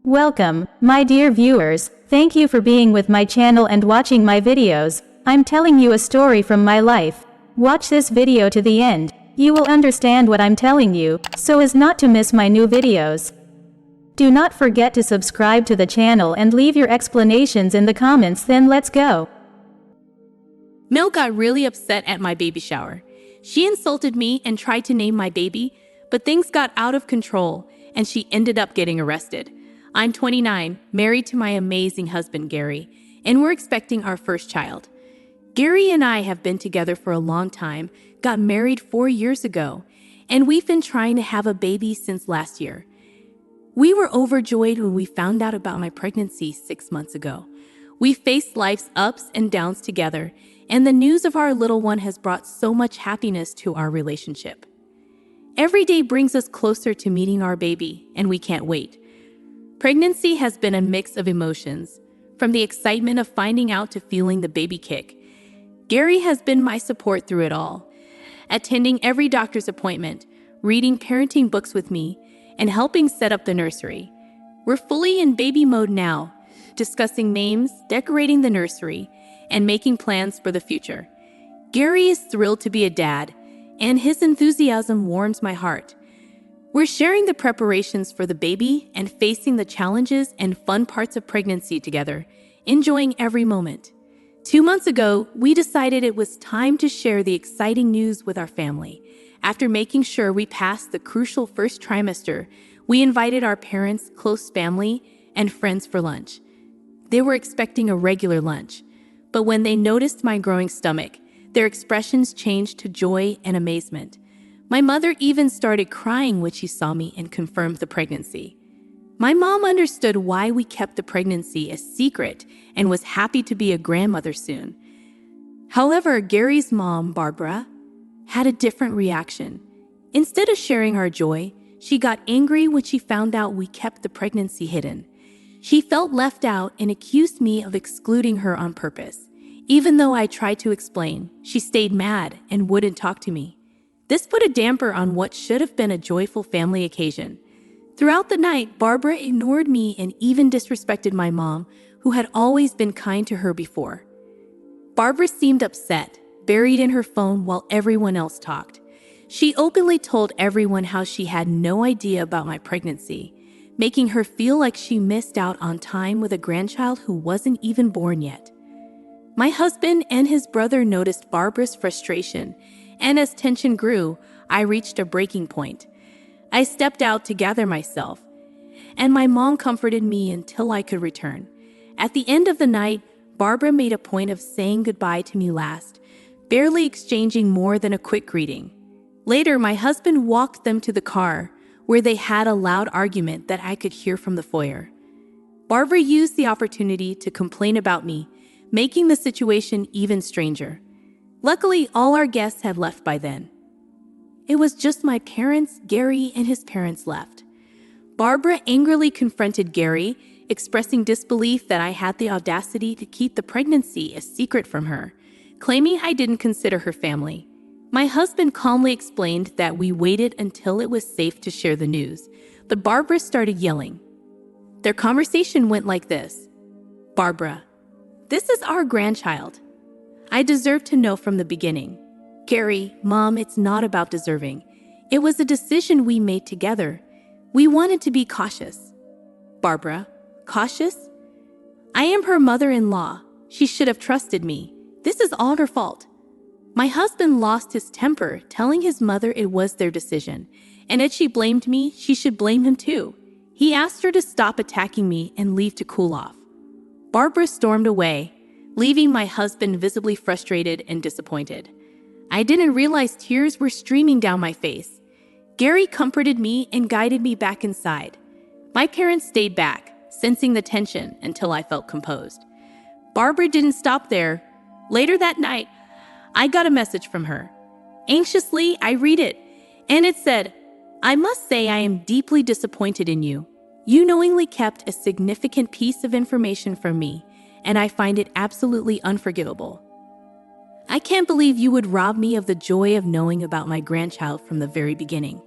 Welcome, my dear viewers. Thank you for being with my channel and watching my videos. I'm telling you a story from my life. Watch this video to the end. You will understand what I'm telling you, so as not to miss my new videos. Do not forget to subscribe to the channel and leave your explanations in the comments. Then let's go. Mel got really upset at my baby shower. She insulted me and tried to name my baby, but things got out of control and she ended up getting arrested. I'm 29, married to my amazing husband, Gary, and we're expecting our first child. Gary and I have been together for a long time, got married 4 years ago, and we've been trying to have a baby since last year. We were overjoyed when we found out about my pregnancy 6 months ago. We faced life's ups and downs together, and the news of our little one has brought so much happiness to our relationship. Every day brings us closer to meeting our baby, and we can't wait. Pregnancy has been a mix of emotions, from the excitement of finding out to feeling the baby kick. Gary has been my support through it all, attending every doctor's appointment, reading parenting books with me, and helping set up the nursery. We're fully in baby mode now, discussing names, decorating the nursery, and making plans for the future. Gary is thrilled to be a dad, and his enthusiasm warms my heart. We're sharing the preparations for the baby and facing the challenges and fun parts of pregnancy together, enjoying every moment. 2 months ago, we decided it was time to share the exciting news with our family. After making sure we passed the crucial first trimester, we invited our parents, close family, and friends for lunch. They were expecting a regular lunch, but when they noticed my growing stomach, their expressions changed to joy and amazement. My mother even started crying when she saw me and confirmed the pregnancy. My mom understood why we kept the pregnancy a secret and was happy to be a grandmother soon. However, Gary's mom, Barbara, had a different reaction. Instead of sharing our joy, she got angry when she found out we kept the pregnancy hidden. She felt left out and accused me of excluding her on purpose. Even though I tried to explain, she stayed mad and wouldn't talk to me. This put a damper on what should have been a joyful family occasion. Throughout the night, Barbara ignored me and even disrespected my mom, who had always been kind to her before. Barbara seemed upset, buried in her phone while everyone else talked. She openly told everyone how she had no idea about my pregnancy, making her feel like she missed out on time with a grandchild who wasn't even born yet. My husband and his brother noticed Barbara's frustration, and as tension grew, I reached a breaking point. I stepped out to gather myself, and my mom comforted me until I could return. At the end of the night, Barbara made a point of saying goodbye to me last, barely exchanging more than a quick greeting. Later, my husband walked them to the car, where they had a loud argument that I could hear from the foyer. Barbara used the opportunity to complain about me, making the situation even stranger. Luckily, all our guests had left by then. It was just my parents, Gary, and his parents left. Barbara angrily confronted Gary, expressing disbelief that I had the audacity to keep the pregnancy a secret from her, claiming I didn't consider her family. My husband calmly explained that we waited until it was safe to share the news, but Barbara started yelling. Their conversation went like this. Barbara, this is our grandchild. I deserve to know from the beginning. Gary, Mom, it's not about deserving. It was a decision we made together. We wanted to be cautious. Barbara, cautious? I am her mother-in-law. She should have trusted me. This is all her fault. My husband lost his temper, telling his mother it was their decision, and if she blamed me, she should blame him too. He asked her to stop attacking me and leave to cool off. Barbara stormed away, leaving my husband visibly frustrated and disappointed. I didn't realize tears were streaming down my face. Gary comforted me and guided me back inside. My parents stayed back, sensing the tension until I felt composed. Barbara didn't stop there. Later that night, I got a message from her. Anxiously, I read it, and it said, I must say I am deeply disappointed in you. You knowingly kept a significant piece of information from me, and I find it absolutely unforgivable. I can't believe you would rob me of the joy of knowing about my grandchild from the very beginning.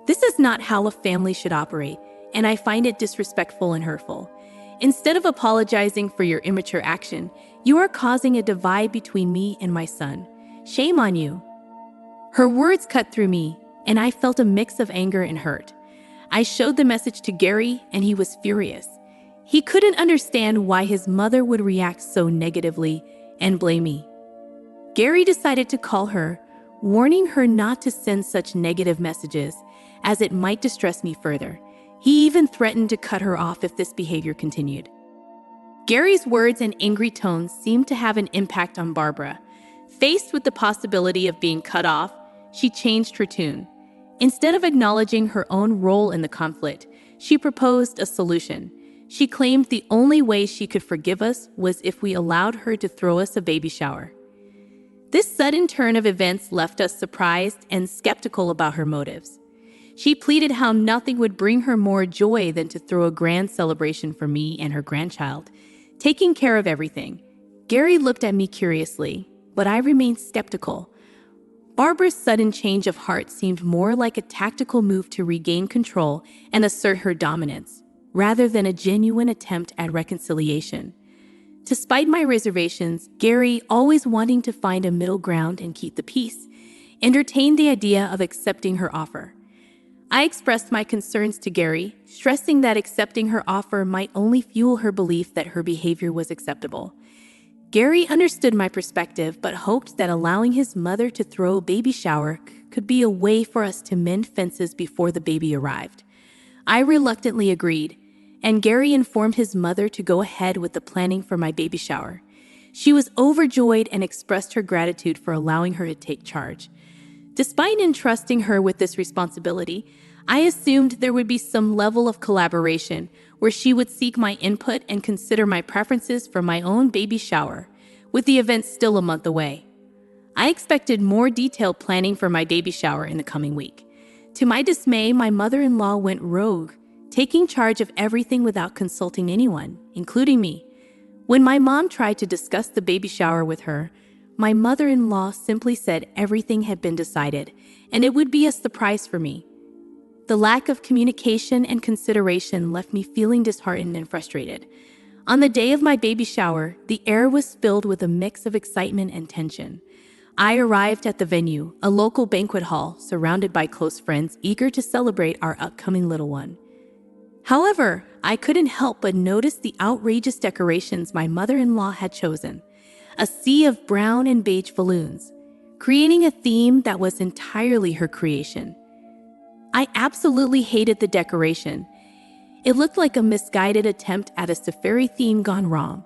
This is not how a family should operate, and I find it disrespectful and hurtful. Instead of apologizing for your immature action, you are causing a divide between me and my son. Shame on you." Her words cut through me, and I felt a mix of anger and hurt. I showed the message to Gary, and he was furious. He couldn't understand why his mother would react so negatively and blame me. Gary decided to call her, warning her not to send such negative messages, as it might distress me further. He even threatened to cut her off if this behavior continued. Gary's words and angry tones seemed to have an impact on Barbara. Faced with the possibility of being cut off, she changed her tune. Instead of acknowledging her own role in the conflict, she proposed a solution. She claimed the only way she could forgive us was if we allowed her to throw us a baby shower. This sudden turn of events left us surprised and skeptical about her motives. She pleaded how nothing would bring her more joy than to throw a grand celebration for me and her grandchild, taking care of everything. Gary looked at me curiously, but I remained skeptical. Barbara's sudden change of heart seemed more like a tactical move to regain control and assert her dominance, rather than a genuine attempt at reconciliation. Despite my reservations, Gary, always wanting to find a middle ground and keep the peace, entertained the idea of accepting her offer. I expressed my concerns to Gary, stressing that accepting her offer might only fuel her belief that her behavior was acceptable. Gary understood my perspective, but hoped that allowing his mother to throw a baby shower could be a way for us to mend fences before the baby arrived. I reluctantly agreed, and Gary informed his mother to go ahead with the planning for my baby shower. She was overjoyed and expressed her gratitude for allowing her to take charge. Despite entrusting her with this responsibility, I assumed there would be some level of collaboration where she would seek my input and consider my preferences for my own baby shower, with the event still a month away. I expected more detailed planning for my baby shower in the coming week. To my dismay, my mother-in-law went rogue, taking charge of everything without consulting anyone, including me. When my mom tried to discuss the baby shower with her, my mother-in-law simply said everything had been decided, and it would be a surprise for me. The lack of communication and consideration left me feeling disheartened and frustrated. On the day of my baby shower, the air was filled with a mix of excitement and tension. I arrived at the venue, a local banquet hall, surrounded by close friends eager to celebrate our upcoming little one. However, I couldn't help but notice the outrageous decorations my mother-in-law had chosen. A sea of brown and beige balloons, creating a theme that was entirely her creation. I absolutely hated the decoration. It looked like a misguided attempt at a safari theme gone wrong.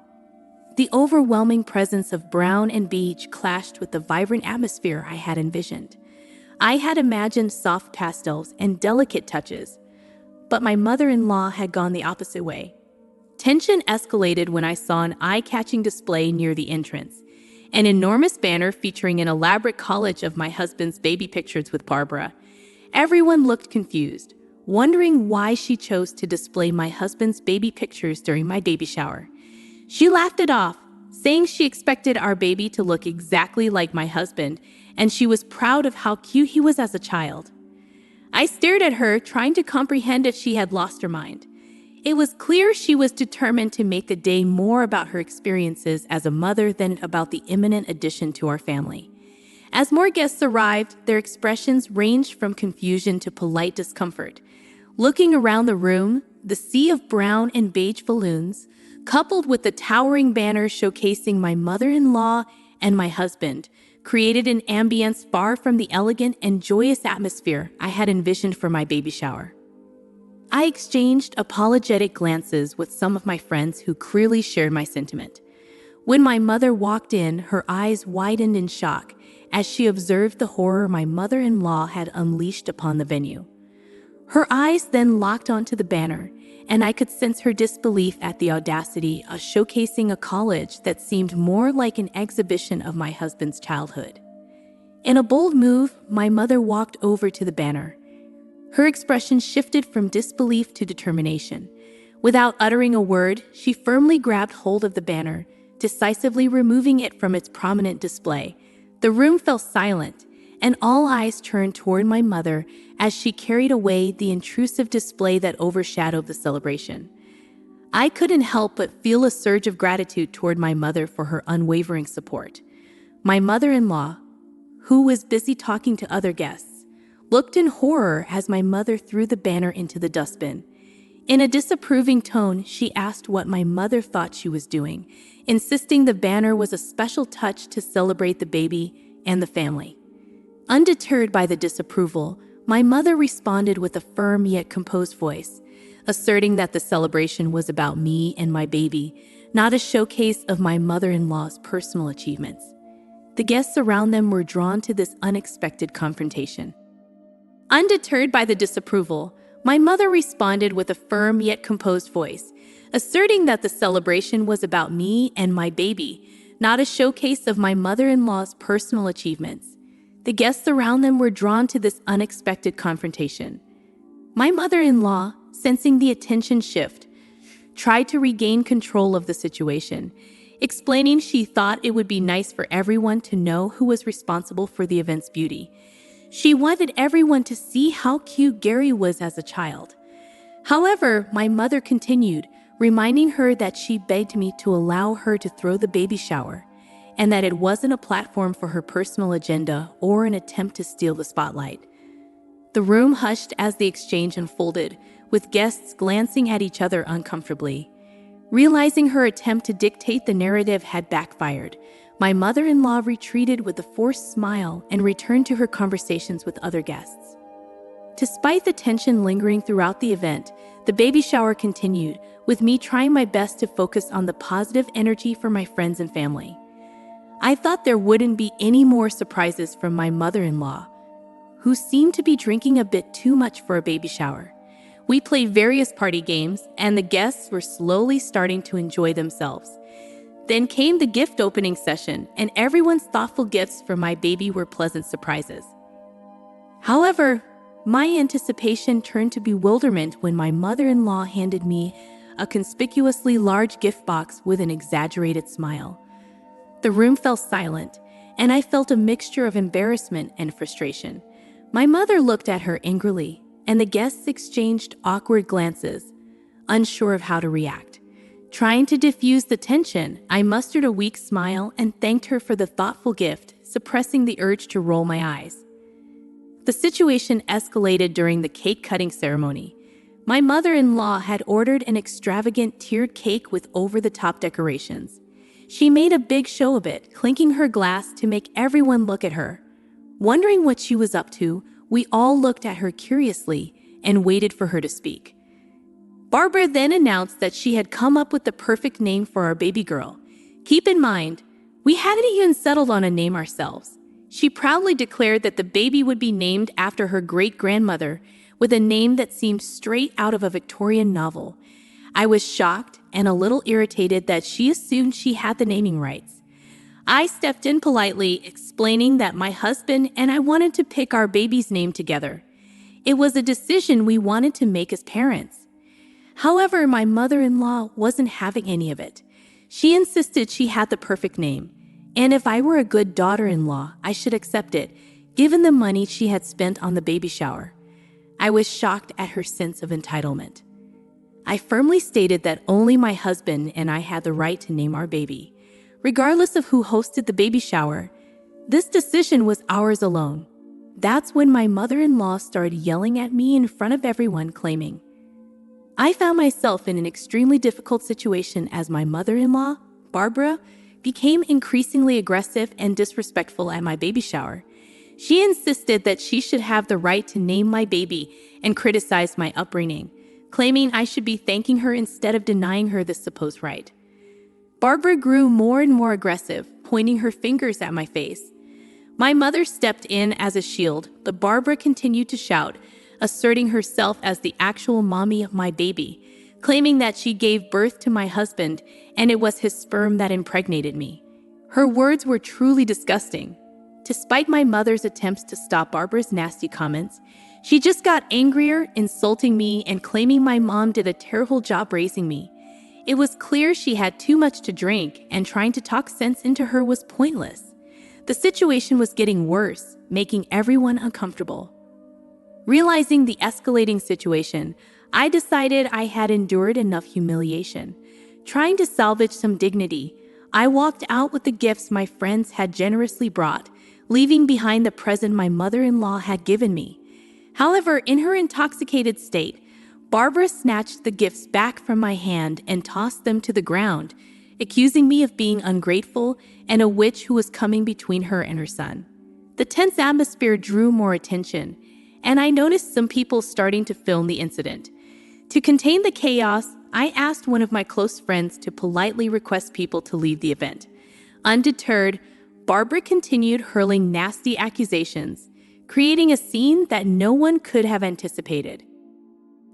The overwhelming presence of brown and beige clashed with the vibrant atmosphere I had envisioned. I had imagined soft pastels and delicate touches, but my mother-in-law had gone the opposite way. Tension escalated when I saw an eye-catching display near the entrance, an enormous banner featuring an elaborate collage of my husband's baby pictures with Barbara. Everyone looked confused, wondering why she chose to display my husband's baby pictures during my baby shower. She laughed it off, saying she expected our baby to look exactly like my husband, and she was proud of how cute he was as a child. I stared at her, trying to comprehend if she had lost her mind. It was clear she was determined to make the day more about her experiences as a mother than about the imminent addition to our family. As more guests arrived, their expressions ranged from confusion to polite discomfort. Looking around the room, the sea of brown and beige balloons, coupled with the towering banner showcasing my mother-in-law and my husband, created an ambience far from the elegant and joyous atmosphere I had envisioned for my baby shower. I exchanged apologetic glances with some of my friends who clearly shared my sentiment. When my mother walked in, her eyes widened in shock as she observed the horror my mother-in-law had unleashed upon the venue. Her eyes then locked onto the banner, and I could sense her disbelief at the audacity of showcasing a college that seemed more like an exhibition of my husband's childhood. In a bold move, my mother walked over to the banner. Her expression shifted from disbelief to determination. Without uttering a word, she firmly grabbed hold of the banner, decisively removing it from its prominent display. The room fell silent, and all eyes turned toward my mother as she carried away the intrusive display that overshadowed the celebration. I couldn't help but feel a surge of gratitude toward my mother for her unwavering support. My mother-in-law, who was busy talking to other guests, looked in horror as my mother threw the banner into the dustbin. In a disapproving tone, she asked what my mother thought she was doing, insisting the banner was a special touch to celebrate the baby and the family. Undeterred by the disapproval, my mother responded with a firm yet composed voice, asserting that the celebration was about me and my baby, not a showcase of my mother-in-law's personal achievements. The guests around them were drawn to this unexpected confrontation. Undeterred by the disapproval, my mother responded with a firm yet composed voice, asserting that the celebration was about me and my baby, not a showcase of my mother-in-law's personal achievements. The guests around them were drawn to this unexpected confrontation. My mother-in-law, sensing the attention shift, tried to regain control of the situation, explaining she thought it would be nice for everyone to know who was responsible for the event's beauty. She wanted everyone to see how cute Gary was as a child. However, my mother continued, reminding her that she begged me to allow her to throw the baby shower, and that it wasn't a platform for her personal agenda or an attempt to steal the spotlight. The room hushed as the exchange unfolded, with guests glancing at each other uncomfortably. Realizing her attempt to dictate the narrative had backfired, my mother-in-law retreated with a forced smile and returned to her conversations with other guests. Despite the tension lingering throughout the event, the baby shower continued, with me trying my best to focus on the positive energy for my friends and family. I thought there wouldn't be any more surprises from my mother-in-law, who seemed to be drinking a bit too much for a baby shower. We played various party games, and the guests were slowly starting to enjoy themselves. Then came the gift opening session, and everyone's thoughtful gifts for my baby were pleasant surprises. However, my anticipation turned to bewilderment when my mother-in-law handed me a conspicuously large gift box with an exaggerated smile. The room fell silent, and I felt a mixture of embarrassment and frustration. My mother looked at her angrily, and the guests exchanged awkward glances, unsure of how to react. Trying to diffuse the tension, I mustered a weak smile and thanked her for the thoughtful gift, suppressing the urge to roll my eyes. The situation escalated during the cake-cutting ceremony. My mother-in-law had ordered an extravagant tiered cake with over-the-top decorations. She made a big show of it, clinking her glass to make everyone look at her. Wondering what she was up to, we all looked at her curiously and waited for her to speak. Barbara then announced that she had come up with the perfect name for our baby girl. Keep in mind, we hadn't even settled on a name ourselves. She proudly declared that the baby would be named after her great-grandmother, with a name that seemed straight out of a Victorian novel. I was shocked and a little irritated that she assumed she had the naming rights. I stepped in politely, explaining that my husband and I wanted to pick our baby's name together. It was a decision we wanted to make as parents. However, my mother-in-law wasn't having any of it. She insisted she had the perfect name, and if I were a good daughter-in-law, I should accept it, given the money she had spent on the baby shower. I was shocked at her sense of entitlement. I firmly stated that only my husband and I had the right to name our baby. Regardless of who hosted the baby shower, this decision was ours alone. That's when my mother-in-law started yelling at me in front of everyone, claiming, I found myself in an extremely difficult situation as my mother-in-law, Barbara, became increasingly aggressive and disrespectful at my baby shower. She insisted that she should have the right to name my baby and criticized my upbringing, claiming I should be thanking her instead of denying her this supposed right. Barbara grew more and more aggressive, pointing her fingers at my face. My mother stepped in as a shield, but Barbara continued to shout, asserting herself as the actual mommy of my baby, claiming that she gave birth to my husband and it was his sperm that impregnated me. Her words were truly disgusting. Despite my mother's attempts to stop Barbara's nasty comments, she just got angrier, insulting me and claiming my mom did a terrible job raising me. It was clear she had too much to drink, and trying to talk sense into her was pointless. The situation was getting worse, making everyone uncomfortable. Realizing the escalating situation, I decided I had endured enough humiliation. Trying to salvage some dignity, I walked out with the gifts my friends had generously brought, leaving behind the present my mother-in-law had given me. However, in her intoxicated state, Barbara snatched the gifts back from my hand and tossed them to the ground, accusing me of being ungrateful and a witch who was coming between her and her son. The tense atmosphere drew more attention, and I noticed some people starting to film the incident. To contain the chaos, I asked one of my close friends to politely request people to leave the event. Undeterred, Barbara continued hurling nasty accusations, creating a scene that no one could have anticipated.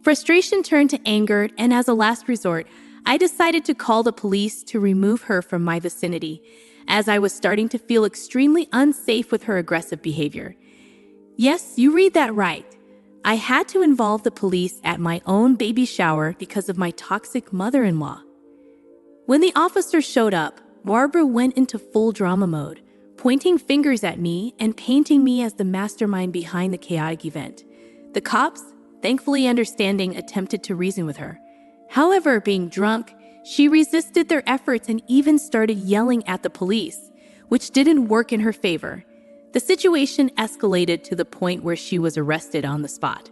Frustration turned to anger, and as a last resort, I decided to call the police to remove her from my vicinity, as I was starting to feel extremely unsafe with her aggressive behavior. Yes, you read that right. I had to involve the police at my own baby shower because of my toxic mother-in-law. When the officers showed up, Barbara went into full drama mode, pointing fingers at me and painting me as the mastermind behind the chaotic event. The cops, thankfully understanding, attempted to reason with her. However, being drunk, she resisted their efforts and even started yelling at the police, which didn't work in her favor. The situation escalated to the point where she was arrested on the spot.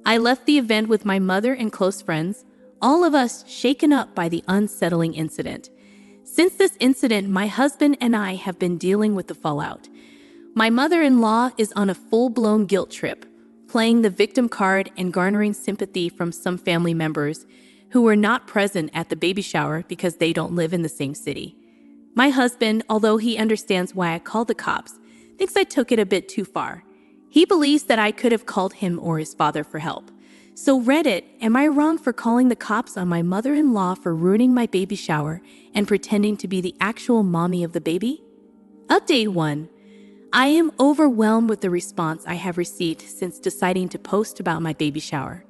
I left the event with my mother and close friends, all of us shaken up by the unsettling incident. Since this incident, my husband and I have been dealing with the fallout. My mother-in-law is on a full-blown guilt trip, playing the victim card and garnering sympathy from some family members who were not present at the baby shower because they don't live in the same city. My husband, although he understands why I called the cops, thinks I took it a bit too far. He believes that I could have called him or his father for help. So Reddit, am I wrong for calling the cops on my mother-in-law for ruining my baby shower and pretending to be the actual mommy of the baby? Update 1. I am overwhelmed with the response I have received since deciding to post about my baby shower.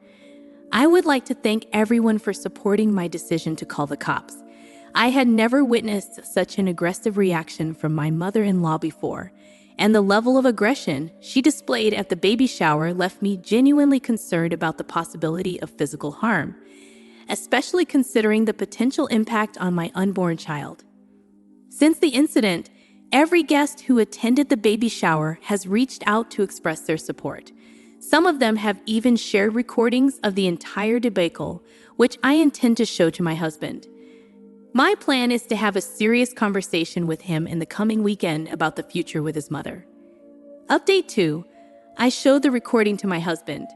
I would like to thank everyone for supporting my decision to call the cops. I had never witnessed such an aggressive reaction from my mother-in-law before, and the level of aggression she displayed at the baby shower left me genuinely concerned about the possibility of physical harm, especially considering the potential impact on my unborn child. Since the incident, every guest who attended the baby shower has reached out to express their support. Some of them have even shared recordings of the entire debacle, which I intend to show to my husband. My plan is to have a serious conversation with him in the coming weekend about the future with his mother. Update 2. I showed the recording to my husband.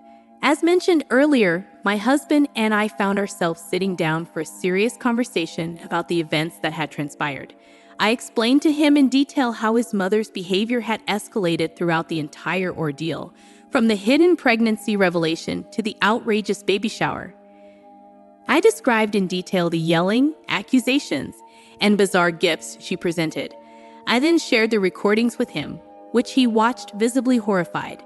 As mentioned earlier, my husband and I found ourselves sitting down for a serious conversation about the events that had transpired. I explained to him in detail how his mother's behavior had escalated throughout the entire ordeal, from the hidden pregnancy revelation to the outrageous baby shower. I described in detail the yelling, accusations, and bizarre gifts she presented. I then shared the recordings with him, which he watched visibly horrified.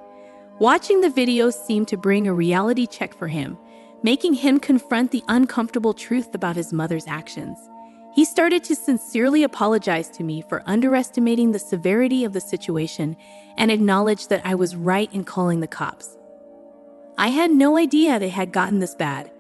Watching the videos seemed to bring a reality check for him, making him confront the uncomfortable truth about his mother's actions. He started to sincerely apologize to me for underestimating the severity of the situation and acknowledged that I was right in calling the cops. I had no idea they had gotten this bad.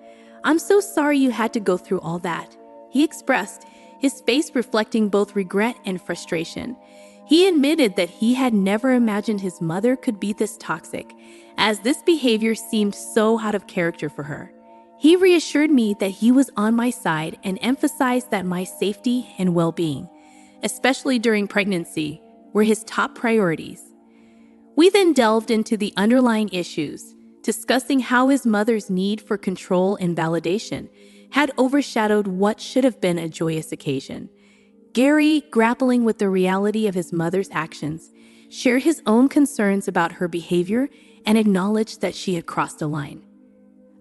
"I'm so sorry you had to go through all that," he expressed, his face reflecting both regret and frustration. He admitted that he had never imagined his mother could be this toxic, as this behavior seemed so out of character for her. He reassured me that he was on my side and emphasized that my safety and well-being, especially during pregnancy, were his top priorities. We then delved into the underlying issues, discussing how his mother's need for control and validation had overshadowed what should have been a joyous occasion. Gary, grappling with the reality of his mother's actions, shared his own concerns about her behavior and acknowledged that she had crossed a line.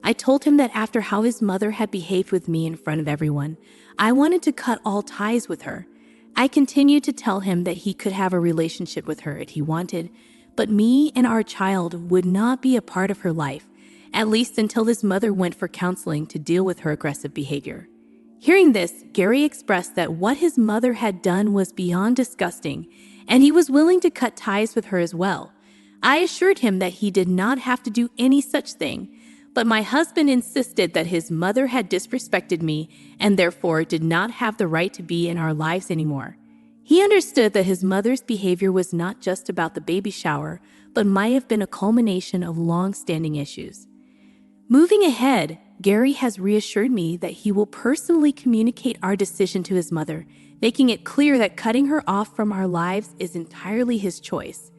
I told him that after how his mother had behaved with me in front of everyone, I wanted to cut all ties with her. I continued to tell him that he could have a relationship with her if he wanted, but me and our child would not be a part of her life, at least until his mother went for counseling to deal with her aggressive behavior. Hearing this, Gary expressed that what his mother had done was beyond disgusting, and he was willing to cut ties with her as well. I assured him that he did not have to do any such thing, but my husband insisted that his mother had disrespected me and therefore did not have the right to be in our lives anymore. He understood that his mother's behavior was not just about the baby shower, but might have been a culmination of long-standing issues. Moving ahead, Gary has reassured me that he will personally communicate our decision to his mother, making it clear that cutting her off from our lives is entirely his choice.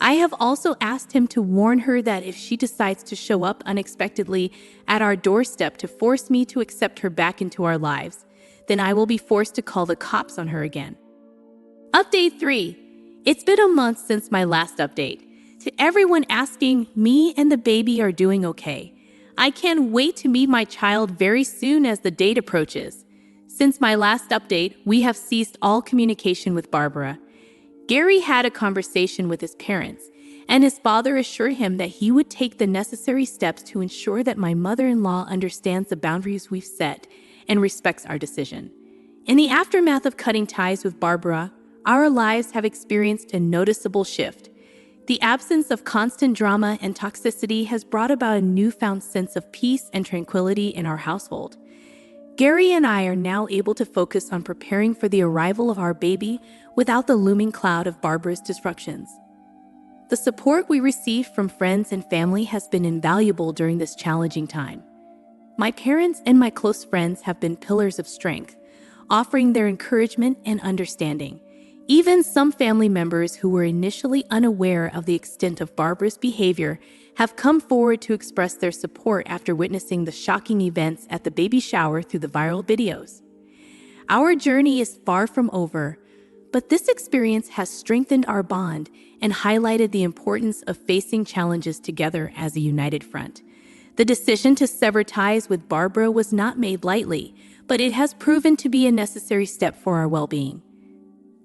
I have also asked him to warn her that if she decides to show up unexpectedly at our doorstep to force me to accept her back into our lives, then I will be forced to call the cops on her again. Update 3. It's been a month since my last update. To everyone asking, me and the baby are doing okay. I can't wait to meet my child very soon as the date approaches. Since my last update, we have ceased all communication with Barbara. Gary had a conversation with his parents, and his father assured him that he would take the necessary steps to ensure that my mother-in-law understands the boundaries we've set and respects our decision. In the aftermath of cutting ties with Barbara, our lives have experienced a noticeable shift. The absence of constant drama and toxicity has brought about a newfound sense of peace and tranquility in our household. Gary and I are now able to focus on preparing for the arrival of our baby without the looming cloud of Barbara's disruptions. The support we received from friends and family has been invaluable during this challenging time. My parents and my close friends have been pillars of strength, offering their encouragement and understanding. Even some family members who were initially unaware of the extent of Barbara's behavior have come forward to express their support after witnessing the shocking events at the baby shower through the viral videos. Our journey is far from over, but this experience has strengthened our bond and highlighted the importance of facing challenges together as a united front. The decision to sever ties with Barbara was not made lightly, but it has proven to be a necessary step for our well-being.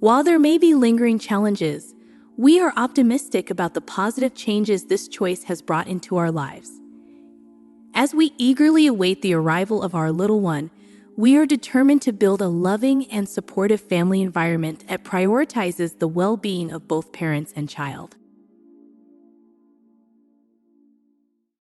While there may be lingering challenges, we are optimistic about the positive changes this choice has brought into our lives. As we eagerly await the arrival of our little one, we are determined to build a loving and supportive family environment that prioritizes the well-being of both parents and child.